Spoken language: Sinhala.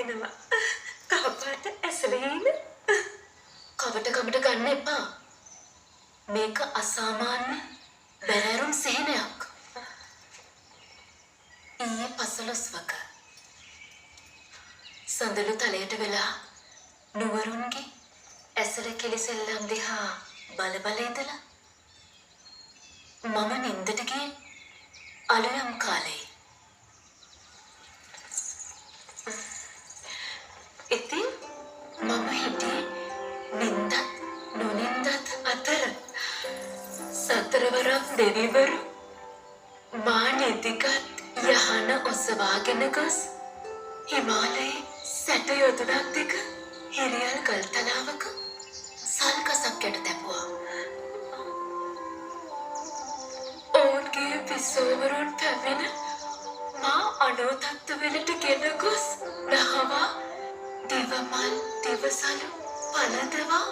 වදිනවා. කවපාට ඇසලීන කවටකමට ගන්න එපා. මේක අසාමාන්‍ය බැරෑරුම් සිහිනයක්. ඊයේ 15වක සඳලු තලයට වෙලා නුවරුන්ගේ ඇසල කෙලිසෙල්ලම් දිහා බල බල ඉඳලා මම නින්දට ගියේ අලුයම් කාලේ. ඉතින් මම හිටියේ නින්දත් නොනින්දත් අතර. සතරවරක් දෙවිවරු මා නිදිගත් යහන ඔසවාගෙන ගොස් හිමාලයේ සැට යොදුනක් දෙක හිරියල් ගල්තලාවක සල්කසක් යට තැබුවා. ඔවුන්ගේ විසෝවරුන් පැමිණ මා අනෝතත්වවලට ගෙන ගොස් දහවා දිවමල් දිවසලු පලදවා